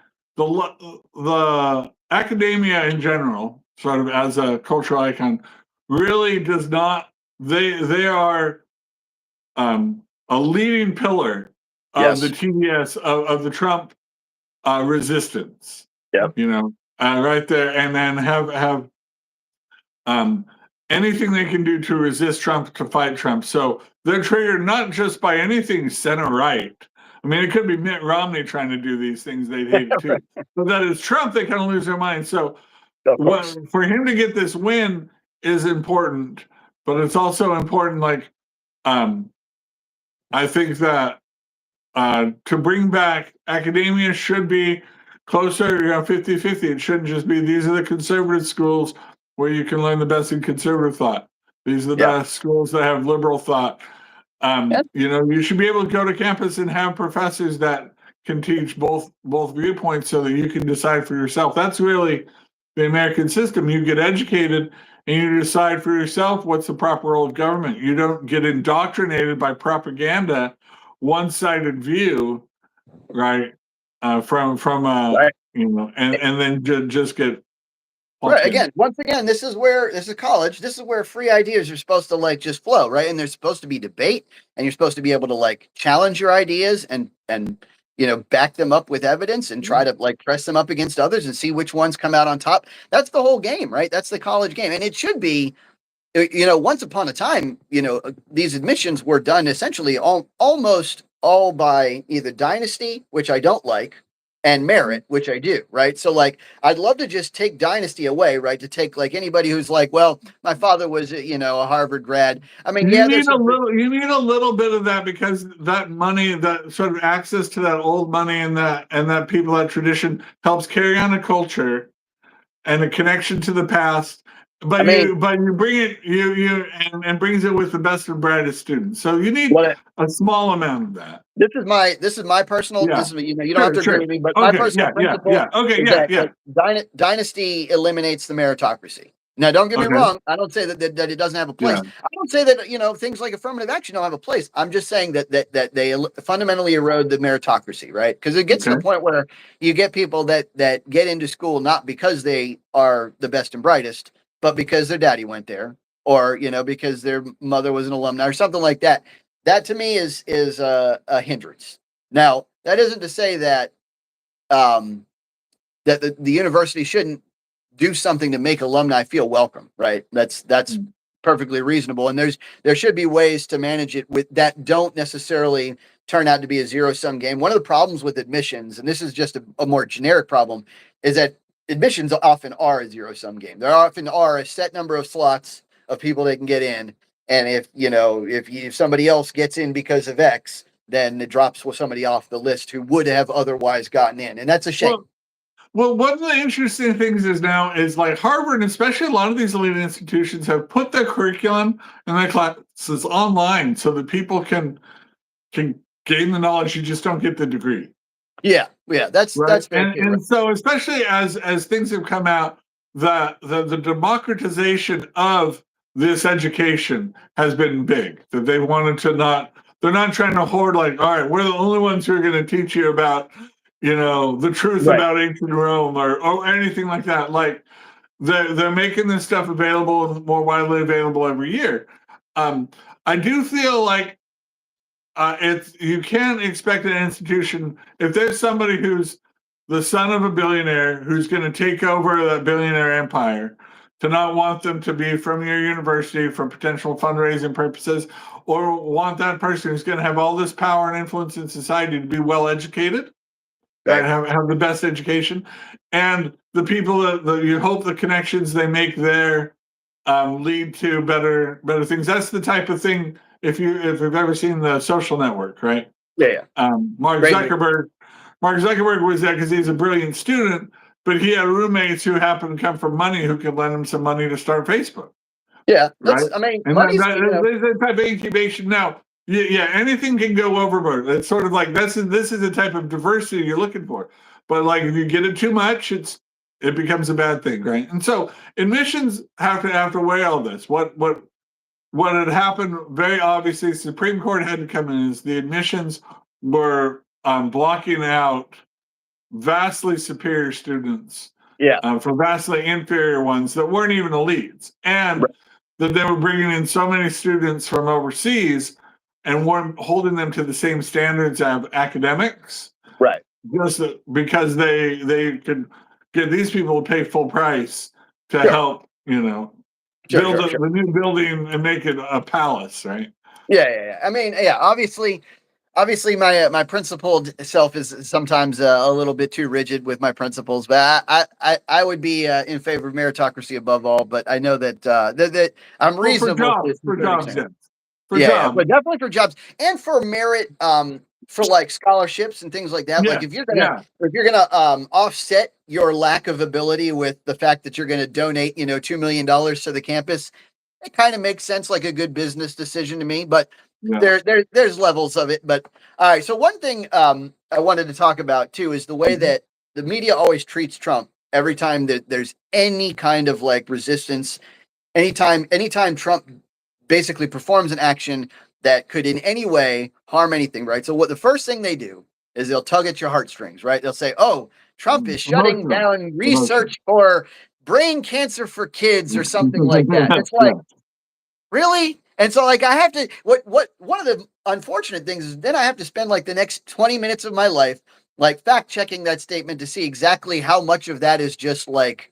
academia in general, sort of as a cultural icon, really does not. They are a leading pillar of the TDS of the Trump resistance. Right there, and then have anything they can do to resist Trump, to fight Trump. So they're triggered not just by anything center right. I mean, it could be Mitt Romney trying to do these things, they'd hate it too. But that is Trump, they kind of lose their mind. So for him to get this win is important, but it's also important, like, I think that to bring back academia should be closer, 50-50. It shouldn't just be these are the conservative schools where you can learn the best in conservative thought. These are the best schools that have liberal thought. You should be able to go to campus and have professors that can teach both viewpoints so that you can decide for yourself. That's really the American system. You get educated and you decide for yourself what's the proper role of government. You don't get indoctrinated by propaganda, one-sided view, right? From Right. and then just get right. Again, once again, this is college. This is where free ideas are supposed to like just flow, right? And there's supposed to be debate, and you're supposed to be able to like challenge your ideas and back them up with evidence and try to like press them up against others and see which ones come out on top. That's the whole game, right? That's the college game, and it should be. Once upon a time, these admissions were done essentially almost all by either dynasty, which I don't like, and merit, which I do, right? So like, I'd love to just take dynasty away, right? To take like anybody who's like, well, my father was, a Harvard grad. I mean, you need a little bit of that, because that money, that sort of access to that old money and that people, that tradition helps carry on a culture and a connection to the past. But you bring it and brings it with the best and brightest students. So you need a small amount of that. This is my personal. Yeah. This is, you don't have to agree with me, but my personal principle is that dynasty eliminates the meritocracy. Now, don't get me wrong. I don't say that it doesn't have a place. Yeah. I don't say that things like affirmative action don't have a place. I'm just saying that they fundamentally erode the meritocracy, right? Because it gets to the point where you get people that get into school not because they are the best and brightest, but because their daddy went there, or because their mother was an alumni or something like that. That to me is a hindrance. Now, that isn't to say that that the university shouldn't do something to make alumni feel welcome, right? That's perfectly reasonable, and there should be ways to manage it with that don't necessarily turn out to be a zero-sum game. One of the problems with admissions, and this is just a more generic problem, is that admissions often are a zero-sum game. There often are a set number of slots of people that can get in, and if somebody else gets in because of X, then it drops somebody off the list who would have otherwise gotten in, and that's a shame. Well, one of the interesting things is like Harvard, and especially a lot of these elite institutions, have put their curriculum and their classes online so that people can gain the knowledge. You just don't get the degree. Yeah, that's fair. And so, especially as things have come out, the democratization of this education has been big. That they wanted to they're not trying to hoard, like, all right, we're the only ones who are going to teach you about, the truth about ancient Rome or anything like that. Like, they're making this stuff available, more widely available every year. I do feel like you can't expect an institution, if there's somebody who's the son of a billionaire who's going to take over that billionaire empire, to not want them to be from your university for potential fundraising purposes, or want that person who's going to have all this power and influence in society to be well educated, and have the best education, and the people that you hope the connections they make there lead to better things. That's the type of thing. If you've ever seen The Social Network, right? Yeah. Mark Zuckerberg was there because he's a brilliant student, but he had roommates who happened to come from money, who could lend him some money to start Facebook. Yeah, right. Money's there's a type of incubation now. Yeah, anything can go overboard. It's sort of like this is the type of diversity you're looking for. But like, if you get it too much, it becomes a bad thing, right? And so admissions have to weigh all this. What had happened very obviously, the Supreme Court had to come in, is the admissions were blocking out vastly superior students from vastly inferior ones that weren't even elites, and that they were bringing in so many students from overseas and weren't holding them to the same standards of academics, right? Just because they could get these people to pay full price to help, build the new building and make it a palace, right? Yeah. I mean, obviously my principled self is sometimes a little bit too rigid with my principles, but I would be in favor of meritocracy above all. But I know that I'm reasonable for jobs. But definitely for jobs and for merit, for like scholarships and things like that. Like if you're gonna offset your lack of ability with the fact that you're gonna donate, $2 million to the campus, it kind of makes sense, like a good business decision to me. But Yeah. there's levels of it, but all right. So one thing I wanted to talk about too is the way that the media always treats Trump every time that there's any kind of like resistance. Anytime Trump basically performs an action that could in any way harm anything, right? So what the first thing they do is they'll tug at your heartstrings, right? They'll say, "Oh, Trump is shutting Emotional. down Emotional. research for brain cancer for kids," or something like that. It's Yeah. like, really? And so like I have to what one of the unfortunate things is then I have to spend like the next 20 minutes of my life like fact checking that statement to see exactly how much of that is just like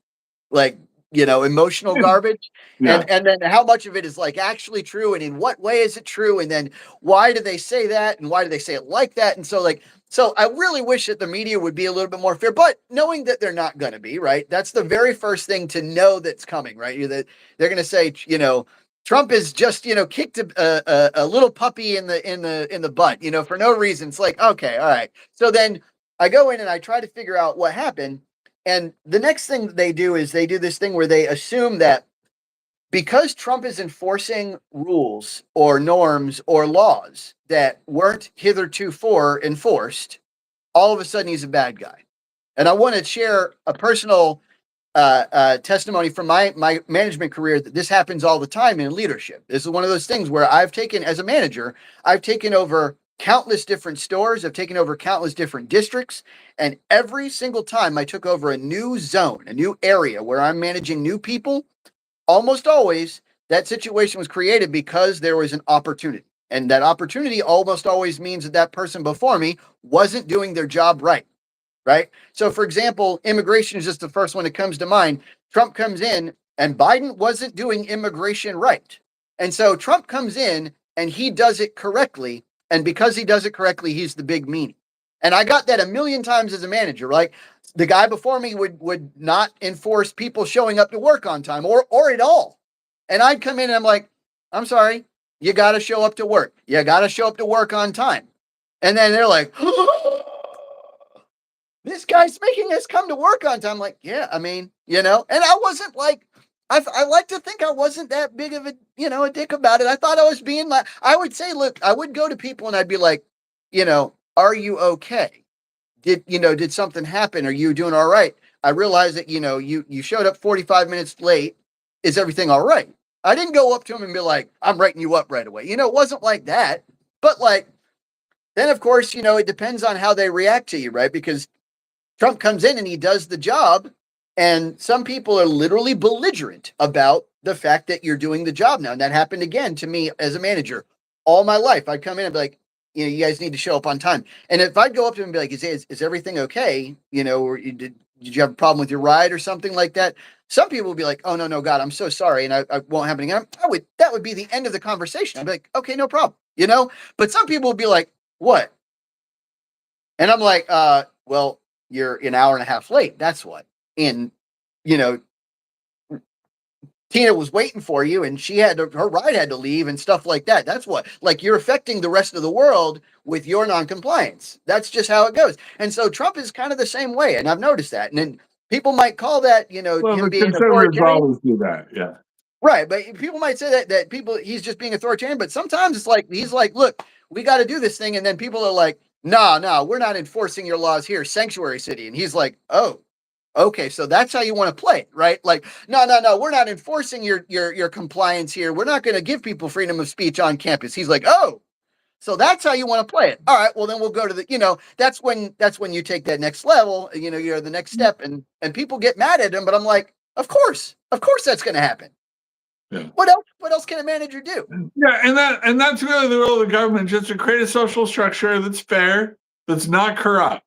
emotional garbage, Yeah. and then how much of it is like actually true, and in what way is it true, and then why do they say that, and why do they say it like that. And so I really wish that the media would be a little bit more fair, but knowing that they're not going to be, right, that's the very first thing to know that's coming, right, that they're going to say, Trump is just, kicked a little puppy in the butt, for no reason. It's like, okay, all right. So then I go in and I try to figure out what happened. And the next thing that they do is they do this thing where they assume that because Trump is enforcing rules or norms or laws that weren't hitherto enforced, all of a sudden he's a bad guy. And I want to share a personal testimony from my management career that this happens all the time in leadership. This is one of those things where as a manager, I've taken over countless different stores, I've taken over countless different districts, and every single time I took over a new zone, a new area where I'm managing new people, almost always that situation was created because there was an opportunity. And that opportunity almost always means that that person before me wasn't doing their job right. Right. So, for example, immigration is just the first one that comes to mind. Trump comes in and Biden wasn't doing immigration right. And so Trump comes in and he does it correctly. And because he does it correctly, he's the big meanie. And I got that a million times as a manager. Like the guy before me would not enforce people showing up to work on time or at all. And I'd come in and I'm like, I'm sorry, you got to show up to work. You got to show up to work on time. And then they're like, this guy's making us come to work on time. I'm like, yeah, I mean, and I wasn't like, I like to think I wasn't that big of a dick about it. I thought I was being like, I would say, look, I would go to people and I'd be like, are you okay? Did something happen? Are you doing all right? I realized that, you showed up 45 minutes late. Is everything all right? I didn't go up to him and be like, I'm writing you up right away. It wasn't like that. But like, then of course, it depends on how they react to you, right? Because Trump comes in and he does the job, and some people are literally belligerent about the fact that you're doing the job now. And that happened again to me as a manager all my life. I'd come in and be like, you guys need to show up on time. And if I'd go up to him and be like, is everything okay? Or did you have a problem with your ride or something like that? Some people would be like, oh, no, God, I'm so sorry. And I won't have anything. That would be the end of the conversation. I'd be like, okay, no problem. But some people would be like, what? And I'm like, well, you're an hour and a half late. That's what. And, Tina was waiting for you and her ride had to leave and stuff like that. That's what, like, you're affecting the rest of the world with your noncompliance. That's just how it goes. And so Trump is kind of the same way. And I've noticed that. And then people might call that, Well, him the being conservatives authoritarian. always do that. Yeah. Right. But people might say that he's just being authoritarian. But sometimes it's like, he's like, look, we got to do this thing. And then people are like, no, we're not enforcing your laws here, sanctuary city. And he's like, oh, okay, so that's how you want to play it, right? Like, no, we're not enforcing your compliance here. We're not going to give people freedom of speech on campus. He's like, oh, so that's how you want to play it. All right, well then we'll go to that's when you take that next level. You're the next step, and people get mad at him. But I'm like, of course that's going to happen. Yeah. What else can a manager do? Yeah, and that's really the role of the government, just to create a social structure that's fair, that's not corrupt.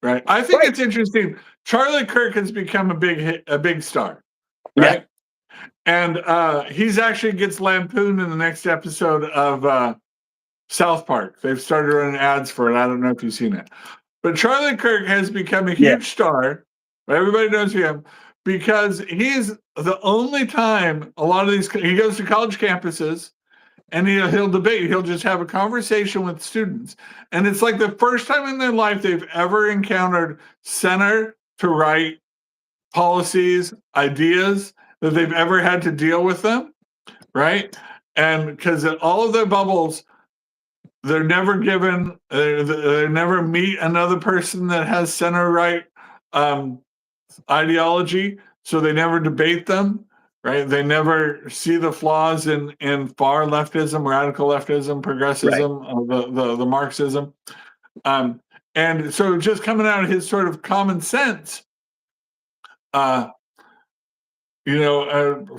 Right. I think Right. it's interesting. Charlie Kirk has become a big star. Right. Yeah. And he's actually gets lampooned in the next episode of South Park. They've started running ads for it. I don't know if you've seen it. But Charlie Kirk has become a huge star. Everybody knows him because he's the only time a lot of these, he goes to college campuses and he'll debate. He'll just have a conversation with students. And it's like the first time in their life they've ever encountered center to right policies, ideas that they've ever had to deal with them, right? And because all of their bubbles, they're never given, they never meet another person that has center-right ideology, so they never debate them, right? They never see the flaws in far leftism, radical leftism, progressivism, the Marxism. And so just coming out of his sort of common sense,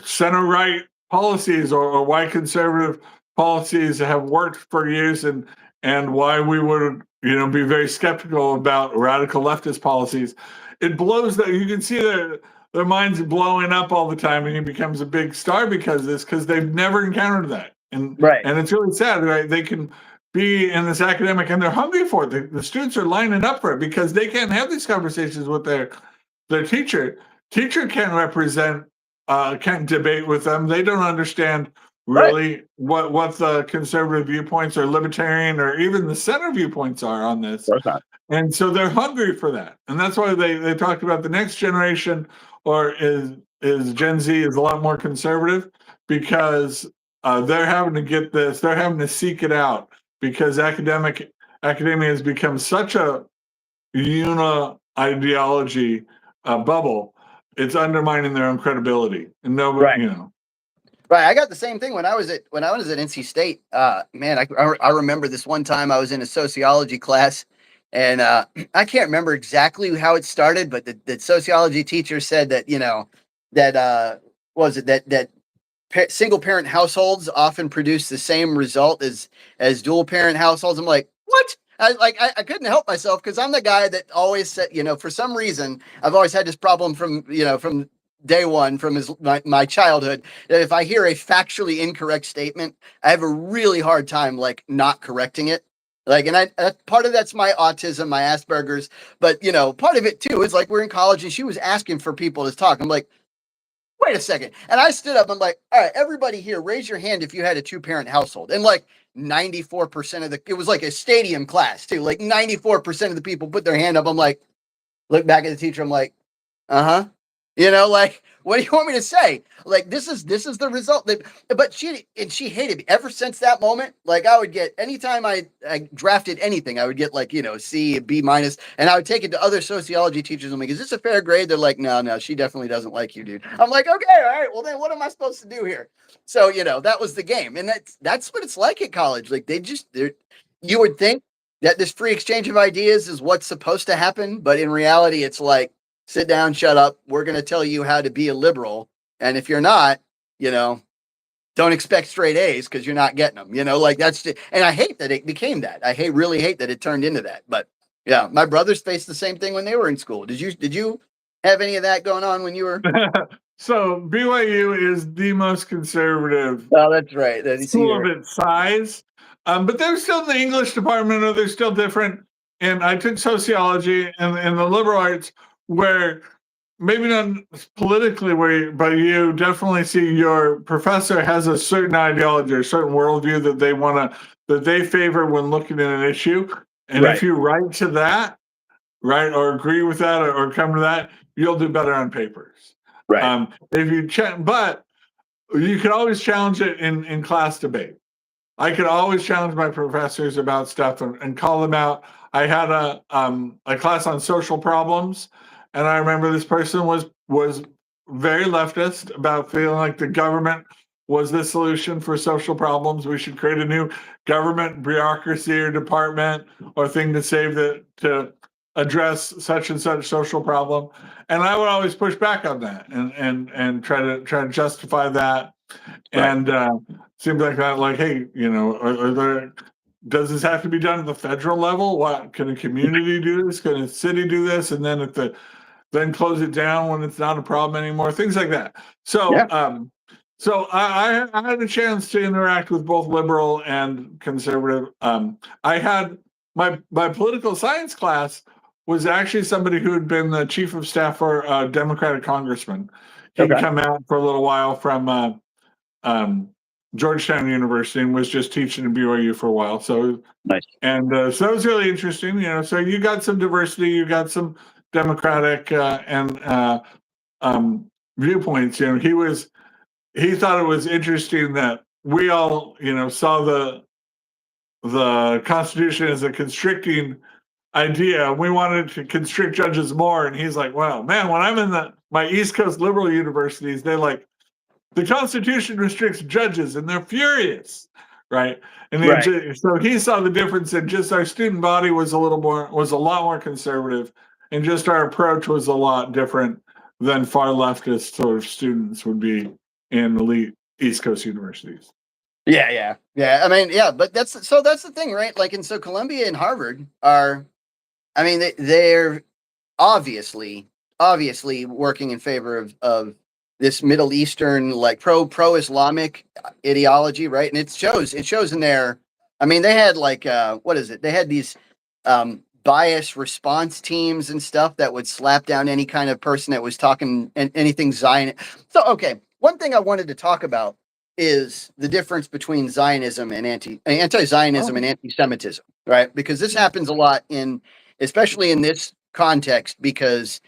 center-right policies or why conservative policies have worked for years, and why we would be very skeptical about radical leftist policies. It blows that you can see their minds blowing up all the time, and he becomes a big star because they've never encountered that, and it's really sad, right? They can be in this academic and they're hungry for it. The students are lining up for it because they can't have these conversations with their teacher. Teacher can't debate with them. They don't understand really what the conservative viewpoints or libertarian or even the center viewpoints are on this. And so they're hungry for that. And that's why they talked about the next generation, or is Gen Z, is a lot more conservative, because they're having to get this, they're having to seek it out, because academia has become such a ideology bubble. It's undermining their own credibility, and nobody, Right, I got the same thing when I was at NC State. Man, I remember this one time I was in a sociology class, and I can't remember exactly how it started, but the sociology teacher said that single parent households often produce the same result as dual parent households. I'm like, what? I couldn't help myself, because I'm the guy that always said, for some reason, I've always had this problem from day one, from my childhood, that if I hear a factually incorrect statement, I have a really hard time not correcting it. And part of that's my autism, my Asperger's, but part of it too is we're in college and she was asking for people to talk. I'm like, wait a second. And I stood up. I'm like, all right, everybody here, raise your hand if you had a 2-parent household. And 94% of it was like a stadium class too. 94% of the people put their hand up. I'm like, look back at the teacher. I'm like, uh-huh. What do you want me to say? This is the result. But she hated me ever since that moment. I would get, anytime I drafted anything, I would get C, B minus, and I would take it to other sociology teachers. I'm like, is this a fair grade? They're like, no, she definitely doesn't like you, dude. I'm like, okay, all right, well then what am I supposed to do here? So, that was the game. And that's what it's like at college. You would think that this free exchange of ideas is what's supposed to happen, but in reality, it's sit down, shut up. We're going to tell you how to be a liberal. And if you're not, don't expect straight A's, because you're not getting them, that's just, and I hate that it became that. Really hate that it turned into that. But yeah, my brothers faced the same thing when they were in school. Did you have any of that going on when you were? So BYU is the most conservative that's right. school of its size. But they're still in the English department, or they're still different. And I took sociology and the liberal arts, where maybe not politically, but you definitely see your professor has a certain ideology or a certain worldview that they favor when looking at an issue. And if you write to that, right, or agree with that, or come to that, you'll do better on papers. If you but you can always challenge it in class debate. I could always challenge my professors about stuff and call them out. I had a class on social problems, and I remember this person was very leftist about feeling like the government was the solution for social problems. We should create a new government bureaucracy or department or thing to address such and such social problem. And I would always push back on that and try to justify that. And seems like that, hey, does this have to be done at the federal level? What can a community do this? Can a city do this? And then then close it down when it's not a problem anymore? Things like that. So, so I had a chance to interact with both liberal and conservative. I had my political science class was actually somebody who had been the chief of staff for a Democratic congressman. He'd come out for a little while from Georgetown University and was just teaching at BYU for a while. So nice. And so it was really interesting. So you got some diversity, you got some Democratic and viewpoints. He thought it was interesting that we all, saw the Constitution is a constricting idea. We wanted to constrict judges more, and he's like, "Well, man, when I'm in my East Coast liberal universities, they're like, the Constitution restricts judges, and they're furious, right?" And so he saw the difference in just our student body was a lot more conservative, and just our approach was a lot different than far leftist sort of students would be in elite East Coast universities. Yeah. I mean, yeah, but that's the thing, right? Like, and so Columbia and Harvard are, I mean, they're obviously working in favor of this Middle Eastern, like pro-Islamic ideology, right? And it shows in their, I mean, they had like what is it? They had these bias response teams and stuff that would slap down any kind of person that was talking anything Zionist. So, okay, one thing I wanted to talk about is the difference between Zionism and anti-Zionism and anti-Semitism, right? Because this happens a lot especially in this context, because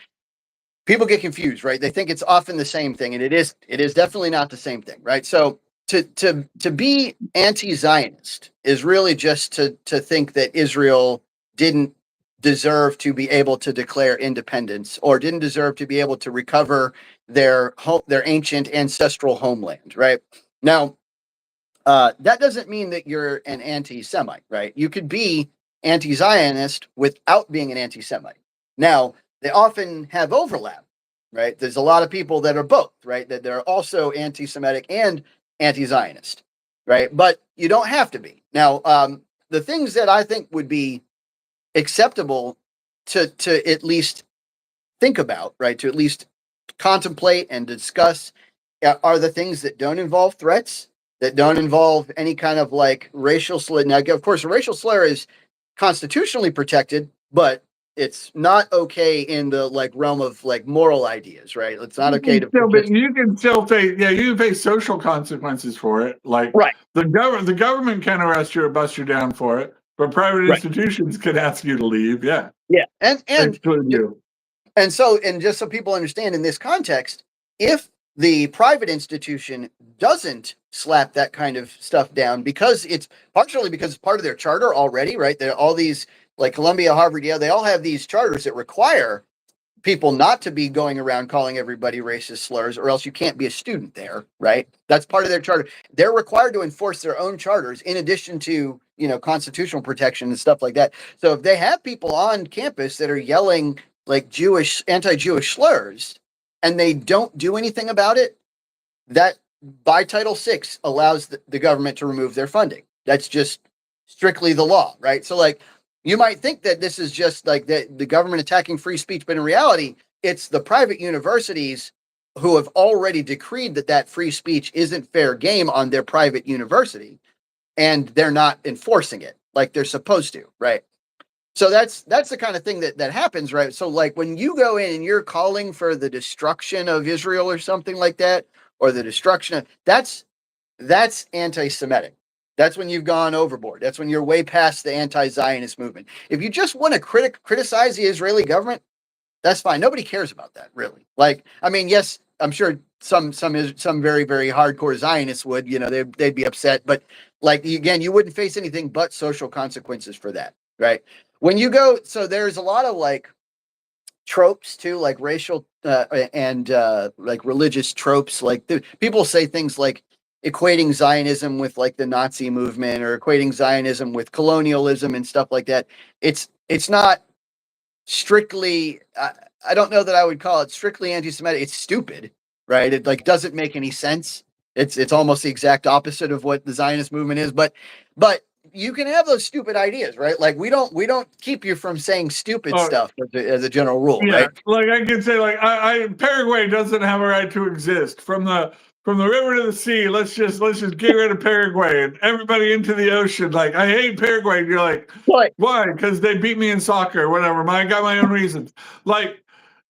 people get confused, right? They think it's often the same thing, and it is definitely not the same thing, right? So to be anti-Zionist is really just to think that Israel didn't deserve to be able to declare independence, or didn't deserve to be able to recover their ancient ancestral homeland, right? Now, that doesn't mean that you're an anti-Semite, right? You could be anti-Zionist without being an anti-Semite. Now, they often have overlap, right? There's a lot of people that are both, right? That they're also anti-Semitic and anti-Zionist, right? But you don't have to be. Now, the things that I think would be acceptable to at least think about, right? To at least contemplate and discuss are the things that don't involve threats, that don't involve any kind of like racial slur. Now, of course, a racial slur is constitutionally protected, but it's not okay in the like realm of like moral ideas, right? It's not okay to. You can still face, you can face social consequences for it. Like, right, the government can arrest you or bust you down for it, but private institutions can ask you to leave. Yeah, and exclude you. And so, and just so people understand in this context, if the private institution doesn't slap that kind of stuff down, because it's partially because it's part of their charter already, right? There are all these, like Columbia, Harvard, they all have these charters that require people not to be going around calling everybody racist slurs, or else you can't be a student there, right? That's part of their charter. They're required to enforce their own charters in addition to, constitutional protection and stuff like that. So if they have people on campus that are yelling like anti-Jewish slurs, and they don't do anything about it, that by Title VI allows the government to remove their funding. That's just strictly the law, right? So like, you might think that this is just like the government attacking free speech, but in reality, it's the private universities who have already decreed that free speech isn't fair game on their private university, and they're not enforcing it like they're supposed to, right? So that's the kind of thing that happens, right? So like when you go in and you're calling for the destruction of Israel or something like that, or the destruction of that's anti-Semitic. That's when you've gone overboard. That's when you're way past the anti-Zionist movement. If you just want to criticize the Israeli government, that's fine. Nobody cares about that, really. Like, I mean, yes, I'm sure some very, very hardcore Zionists would, they'd be upset, but like, again, you wouldn't face anything but social consequences for that, right? When you go, so there's a lot of like tropes too, like racial and like religious tropes. Like people say things like equating Zionism with like the Nazi movement, or equating Zionism with colonialism and stuff like that. It's not strictly, I don't know that I would call it strictly anti-Semitic. It's stupid, right? It like doesn't make any sense. It's almost the exact opposite of what the Zionist movement is, but you can have those stupid ideas, right? Like we don't keep you from saying stupid stuff as a general rule, right? Like I can say, like Paraguay doesn't have a right to exist. From the river to the sea, let's just get rid of Paraguay and everybody into the ocean. Like, I hate Paraguay. And you're like, why? Because they beat me in soccer or whatever. I got my own reasons. Like,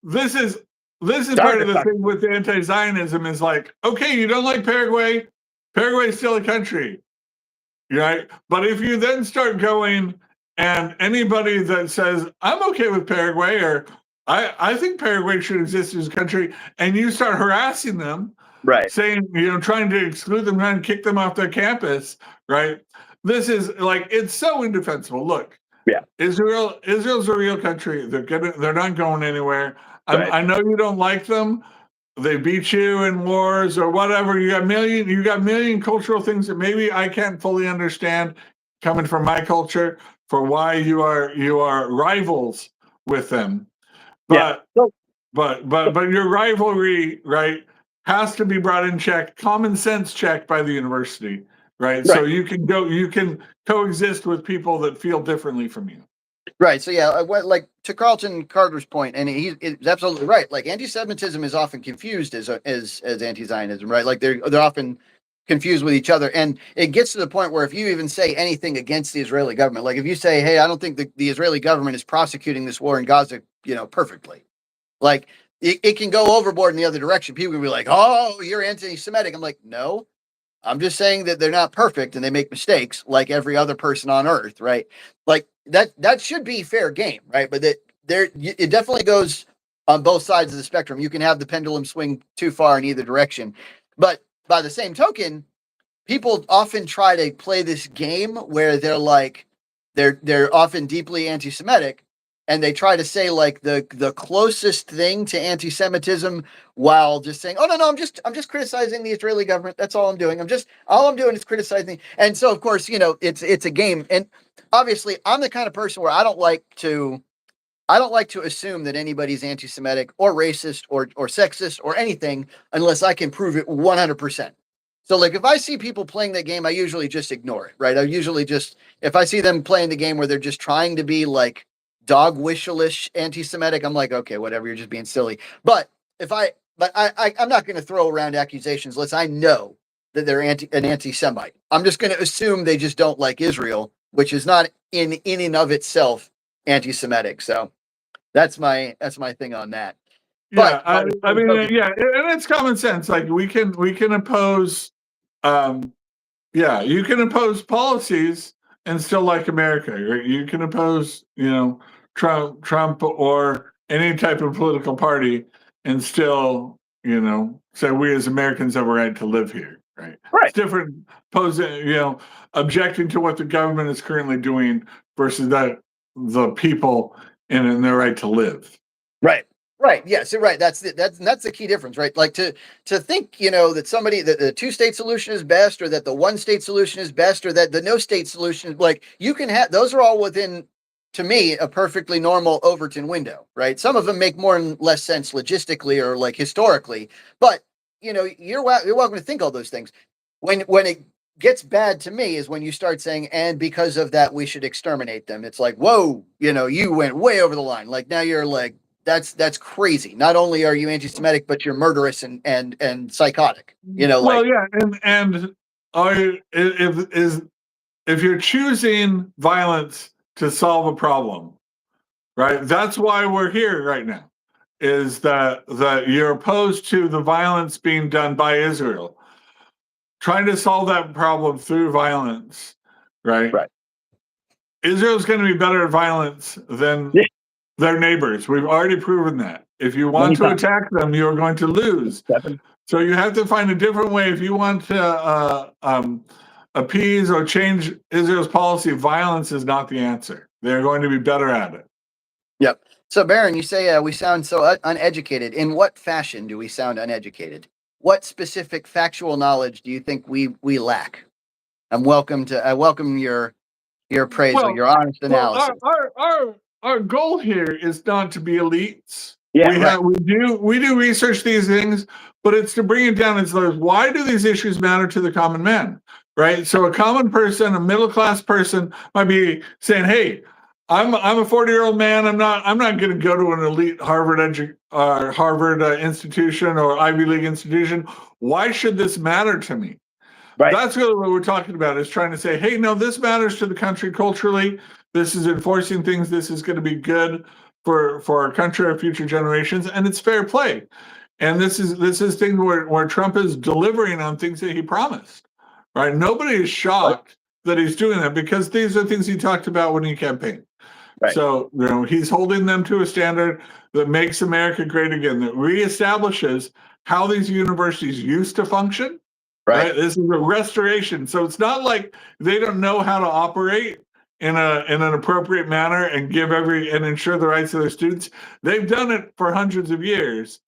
this is part of the thing with anti-Zionism is like, okay, you don't like Paraguay. Paraguay's still a country. Right? But if you then start going, and anybody that says, I'm okay with Paraguay, or I think Paraguay should exist as a country, and you start harassing them, right? Saying, trying to exclude them, trying to kick them off their campus, right? this is like, it's so indefensible. Look, Yeah. Israel's a real country. They're not going anywhere. Right. I know you don't like them. They beat you in wars or whatever. You got million cultural things that maybe I can't fully understand coming from my culture for why you are rivals with them. But Yeah. but your rivalry, right, has to be brought in check, common sense check by the university, right? So Right. you can coexist with people that feel differently from you. Right. So yeah, like to Carlton Carter's point, and he's absolutely right. Like anti-Semitism is often confused as anti-Zionism, right? Like they're often confused with each other, and it gets to the point where if you even say anything against the Israeli government, like if you say, "Hey, I don't think the Israeli government is prosecuting this war in Gaza, perfectly," like it can go overboard in the other direction. People can be like, "Oh, you're anti-Semitic." I'm like, no. I'm just saying that they're not perfect and they make mistakes like every other person on earth, right? Like that should be fair game, right? But it definitely goes on both sides of the spectrum. You can have the pendulum swing too far in either direction. But by the same token, people often try to play this game where they're often deeply anti-Semitic, and they try to say like the closest thing to anti-Semitism while just saying, "Oh no, I'm just criticizing the Israeli government. That's all I'm doing. All I'm doing is criticizing." And so, of course, it's a game. And obviously, I'm the kind of person where I don't like to assume that anybody's anti-Semitic or racist or sexist or anything unless I can prove it 100%. So, like, if I see people playing that game, I usually just ignore it, right? I usually just, if I see them playing the game where they're just trying to be like dog whistle-ish anti-Semitic, I'm like, okay, whatever, you're just being silly. But I'm not going to throw around accusations unless I know that they're an anti-Semite. I'm just going to assume they just don't like Israel, which is not in and of itself anti-Semitic. So that's my thing on that. Yeah, But I mean, yeah, and it's common sense. Like we can oppose, yeah, you can oppose policies and still like America. Right? You can oppose, Trump or any type of political party and still, say we as Americans have a right to live here. Right? right. It's different posing, objecting to what the government is currently doing versus the people and their right to live. Right. Right. Yes. Right. That's the key difference, right? Like to think, that the two-state solution is best, or that the one-state solution is best, or that the no-state solution, like you can have those are all within, to me, a perfectly normal Overton window, right? Some of them make more and less sense logistically or like historically, but you're welcome to think all those things. When it gets bad to me is when you start saying, and because of that, we should exterminate them. It's like, whoa, you went way over the line. Like now you're like, that's crazy. Not only are you anti-Semitic, but you're murderous and psychotic. Well, yeah, and if you're choosing violence to solve a problem, right? That's why we're here right now. Is that you're opposed to the violence being done by Israel, trying to solve that problem through violence, right? Right. Israel's going to be better at violence than their neighbors. We've already proven that. If you want to attack them, you're going to lose. So you have to find a different way. If you want to appease or change Israel's policy, violence is not the answer. They're going to be better at it. Yep. So, Baron, you say we sound so uneducated. In what fashion do we sound uneducated? What specific factual knowledge do you think we lack? I welcome your appraisal, your honest analysis. Our goal here is not to be elites. Yeah, we do research these things, but it's to bring it down. It's like, why do these issues matter to the common man, right? So a common person, a middle class person, might be saying, "Hey, I'm a 40-year-old man. I'm not going to go to an elite Harvard institution or Ivy League institution. Why should this matter to me?" Right. That's really what we're talking about, is trying to say, hey, no, this matters to the country culturally. This is enforcing things. This is going to be good for our country, our future generations, and it's fair play. And this is things where Trump is delivering on things that he promised, right? Nobody is shocked that he's doing that, because these are things he talked about when he campaigned. Right. So, he's holding them to a standard that makes America great again, that reestablishes how these universities used to function, right? This is a restoration. So it's not like they don't know how to operate in an appropriate manner and and ensure the rights of their students. They've done it for hundreds of years,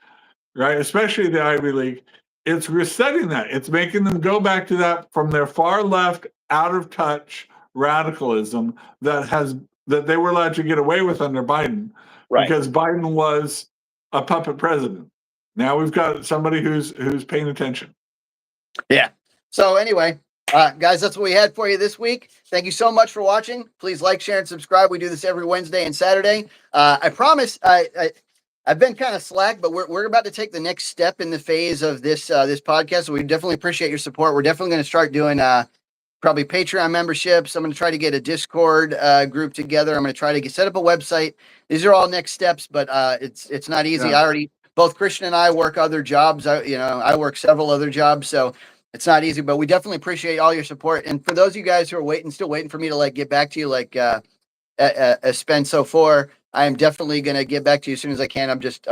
right? Especially the Ivy League. It's resetting that. It's making them go back to that from their far left, out of touch radicalism that they were allowed to get away with under Biden, because Biden was a puppet president. Now we've got somebody who's paying attention. Yeah. So anyway, guys, that's what we had for you this week. Thank you so much for watching. Please like, share, and subscribe. We do this every Wednesday and Saturday. I promise I've been kind of slack, but we're about to take the next step in the phase of this podcast. So we definitely appreciate your support. We're definitely going to start doing probably Patreon memberships. I'm going to try to get a Discord group together. I'm going to try to set up a website. These are all next steps, but it's not easy. Yeah. Both Christian and I work other jobs. I work several other jobs, so it's not easy, but we definitely appreciate all your support. And for those of you guys who are still waiting for me to get back to you, as Spence so far, I am definitely going to get back to you as soon as I can. I'm just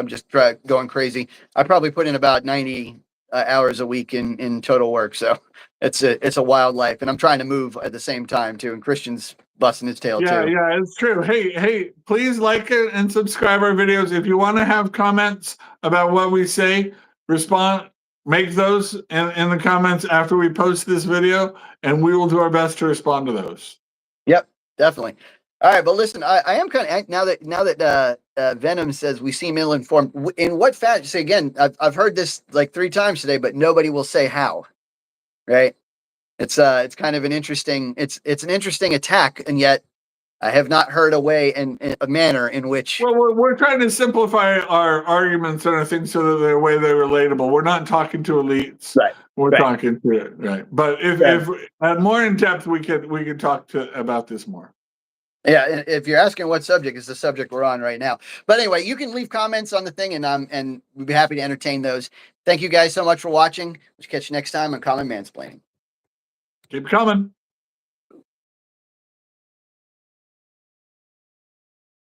going crazy. I probably put in about 90 hours a week in total work. So it's a wild life, and I'm trying to move at the same time too. And Christian's busting his tail too. Yeah, it's true. Hey, please like it and subscribe our videos. If you want to have comments about what we say, make those in the comments after we post this video, and we will do our best to respond to those. Yep, definitely. All right, but listen, I am kind of now that Venom says we seem ill-informed. In what fashion? So again, I've heard this like 3 times today, but nobody will say how. Right? It's kind of an interesting. It's an interesting attack, and yet I have not heard a way and a manner in which. Well, we're trying to simplify our arguments and our things so that they're relatable. We're not talking to elites. Right. We're talking to it. Right. But if more in depth, we could talk about this more. Yeah, if you're asking what subject, is the subject we're on right now. But anyway, you can leave comments on the thing, and we'd be happy to entertain those. Thank you guys so much for watching. We'll catch you next time on Common Mansplaining. Keep coming.